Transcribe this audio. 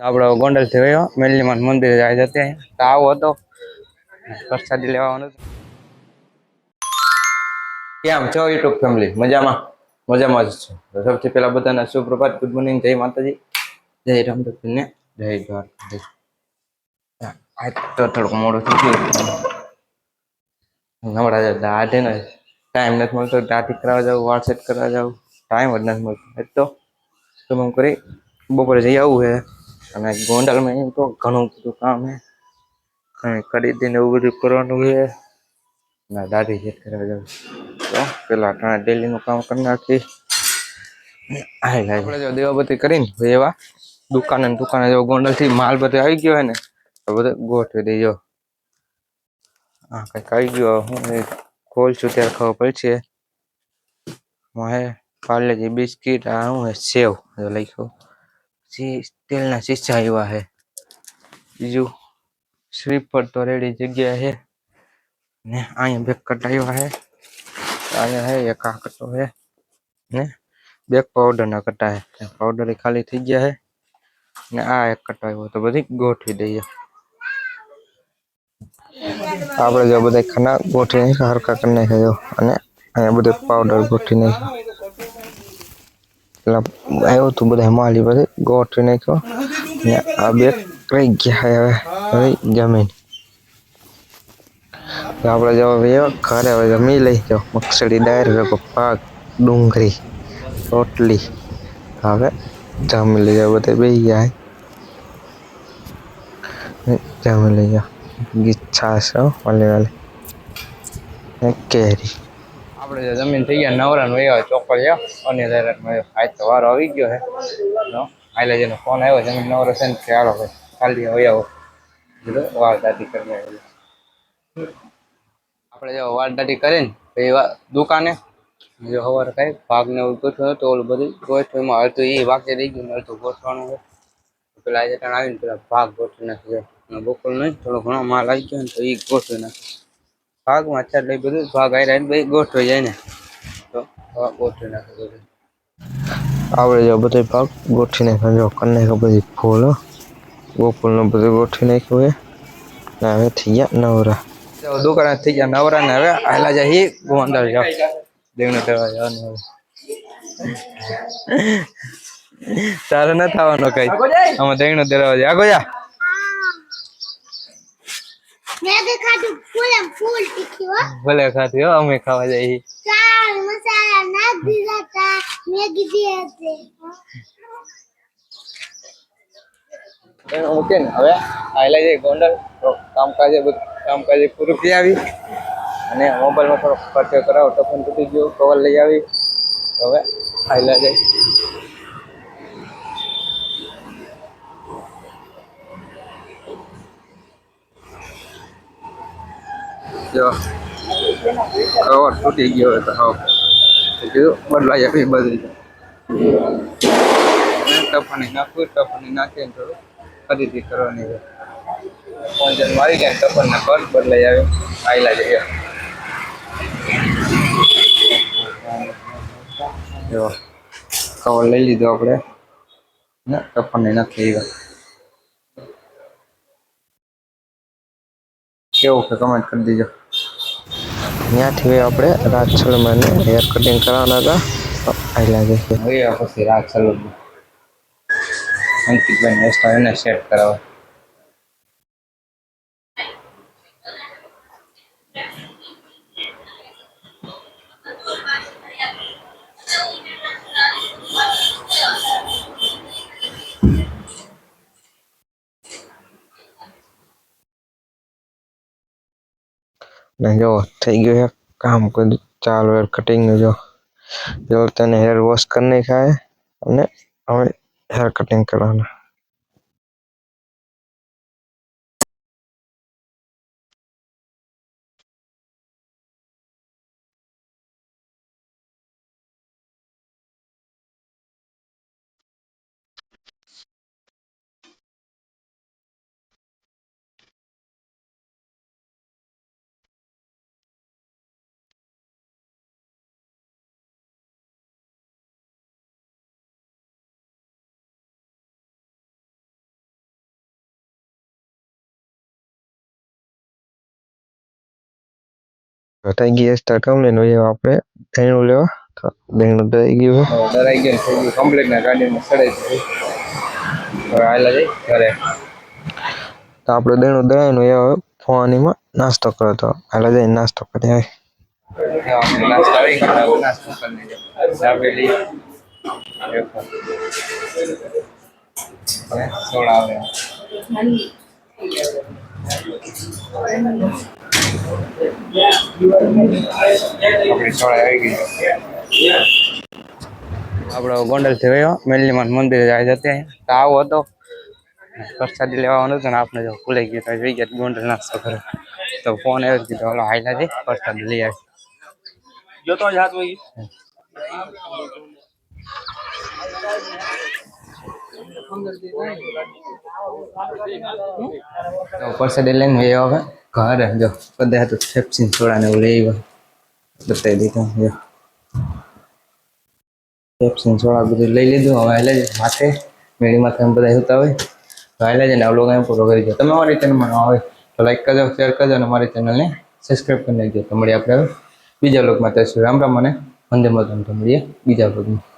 આપડો ગોંડલ થી ગયો મેલીમાન મંદિર જાય જતે તો આવો હતો પ્રસાદી લેવાનો. કેમ છો યુટ્યુબ ફેમિલી? મજામાં મજામાં જ છો. સૌથી પહેલા બધાને સુપ્રભાત, ગુડ મોર્નિંગ, જય માતાજી, જય રામકૃષ્ણ, જય દ્વારકાધીશ. આજ તો થોડુંક મોડું થઈ ગયું. નવરા આઠે ને ટાઈમ નથી મળતો. દાઢી કરવા જાવ, વાળ સેટ કરવા જાવ, ટાઈમ જ નથી મળતો. એ તો કરી બપોરે જઈ આવું હે અને ગોંડલમાં એમ તો ઘણું બધું કામ હે. ખરીદીને એવું બધું કરવાનું છે. ના દાઢી સેટ કરવા જાવ તો પેલા ડેલી નું કામ કરી નાખી. આપણે જો દીવાબત્તી કરીને એવા દુકાને જો ગોંડલ થી માલ બધે આવી ગયો હોય ને તો બધે ગોઠવી દેજો. હા કઈક આવી ગયો. હું ખોલશું ત્યારે ખબર પડશે. હે પાર્લેજી બિસ્કીટ હું હે સેવ લખ્યો. તેલ ના શીશા આવ્યા હે. બીજું શ્રીફળ તો રેડી જગ્યા હે ને અહીંયા બે કટાયા હે. અહીંયા હે એક આ કટ્ટો હે ને બે પાવડર ના કટ્ટા હે. પાવડર ખાલી થઈ ગયા હે ને આ એક કટ્ટો આવ્યો તો બધી ગોઠવી દઈએ. આપડે જો બધા ખાના ગોઠવી હરખા કરી નાખ્યા અને અહીંયા બધું પાવડર ગોઠવી નાખ્યો. પેલા આવ્યું તું બધા માલી બધે ગોઠવી નાખ્યો ને આ બે રહી ગયા હવે જમીન. આપડે જો ઘરે હવે જમી લઈ જાઓ. મગફળી દાળ, પાક, ડુંગળી, રોટલી. હવે જમી લઈએ બધા બેસી ગયા. જમી લઈએ. છાશ વાલી કેરી. આપડે જમીન થઈ ગયા નવરા ચોકડીયા અને આજ તો વારો આવી ગયો હે. આઈલાજીનો ફોન આવ્યો જમીન નવરો છે ને ચાલો ખાલી હવે આવો વાળ દાઢી કરી આવીએ. આપડે જો વાળ દાઢી કરીને એવા દુકાને જો સવારે કઈ ભાગ ને ગોઠવ્યું તો ઓલું બધું ગોઠવીમાં અડધું એ વાકી રહી ગયું, અડધું ગોઠવાનું હોય. પેલા આજે આવીને પેલા ભાગ ગોઠવી નાખી. બપોર નહીં થોડો ઘણો માલ આવી ગયો ને તો એ ગોઠવી નાખે. ભાગમાં અત્યારે બધું ભાગ આવી ગોઠવાઈ જાય ને તો ગોઠવી નાખે બધું. આવડે જો બધો ભાગ ગોઠવી નાખ્યો. કન્ને બધી ફૂલ ગોકુલ નું બધું ગોઠવી નાખ્યું ને હવે થઈ ગયા નવરા. દુકાન થઈ ગયા નવરા ને હવે આયલા જાય ગોંડલ જાવ દેવને કરવા જવાનું. તારે ન થવાનો કઈ આમાં દહીણો દેવા છે આગો જા. ભલે ખાતી હો અમે ખાવા જઈએ. મૂકે ને હવે આયલા જાય ગોંડલ કામકાજે પૂરું થઈ આવી અને મોબાઈલમાં થોડો ખર્ચો કરાવો ટફન તૂટી ગયો કવર લઈ આવી હવે આયલા જાય. જો કવર તૂટી ગયો તો હા કીધું બદલાઈ આવી બધી ટફાની નાખવું ટફાની નાખીને થોડું ખરીદી કરવાની છે. મારી ગયા ટફન ના કર બદલાઈ આવે આયલા જઈએ. જો કવર લઈ લીધું આપણે ને ટફન નાખી કેવું છે કમેન્ટ કરી દીજો. ત્યાંથી આપણે રાજ સલમાન હેર કટિંગ કરવાના હતા આયલા જઈએ પછી રાજ સલમાન અંકિતભાઈ હેરસ્ટાઈલ સેટ કરાવવા. જો થઈ ગયું છે કામ કરી ચાલો હેર કટિંગ જો તને હેર વોશ કરી નાખાય અને હવે હેર કટિંગ કરવાના. થઈ ગઈ સ્ટાર્ટ કમ્પ્લેન હોય આપણે દહીણું લેવા દહીણું દઈ ગયું ડરાઈ ગયું થઈ ગયું કમ્પ્લેટ ના ગાડીમાં સડાઈ દીધું હવે આયલા જઈ ઘરે તો આપણે દહીણું દળાયનું એ હવે ફોનીમાં નાસ્તો કર્યો તો આયલા જઈને નાસ્તો કરી આવી નાસ્તો આવી ગયો નાસ્તો કરી લીધો દાબેલી સોડા આવે આપણી સોડા આવી ગઈ આપણો ગોંડલ થી ગયો મેલીમાન મંદિરે જાય જતે તો આવો હતો પ્રસાદી લેવાનો હતો ને આપણે જો ભૂલાઈ ગયો તો જઈ ગયા ગોંડલ નાસ્તો કરે તો ફોન આવ્યો કીધો હાલો હાઈલા જઈ પ્રસાદી લઈ આવી જોતો જ હાથ હોય તો પ્રસાદી લઈને આવ્યો હવે ઘરે જો બધા તો ફેપ્સી સોડા ને એવું લઈ આવ્યો બતાવી દીધું જો પેપ્સી સોડા બધું લઈ લીધું હવે હાલે માથે મેળી માથે બધા હોતા હોય તો હાલે છે ને આ લોકો એમ પૂરો કરી દો તમે અમારી ચેનલમાં હોય તો લાઈક કરજો શેર કરજો અને અમારી ચેનલને સબસ્ક્રાઈબ કરી નાખજો તો મળીએ આપણે બીજા લોકમાં ત્યાં રામ રામ અને વંદે માતરમ તો મળીએ બીજા લોકમાં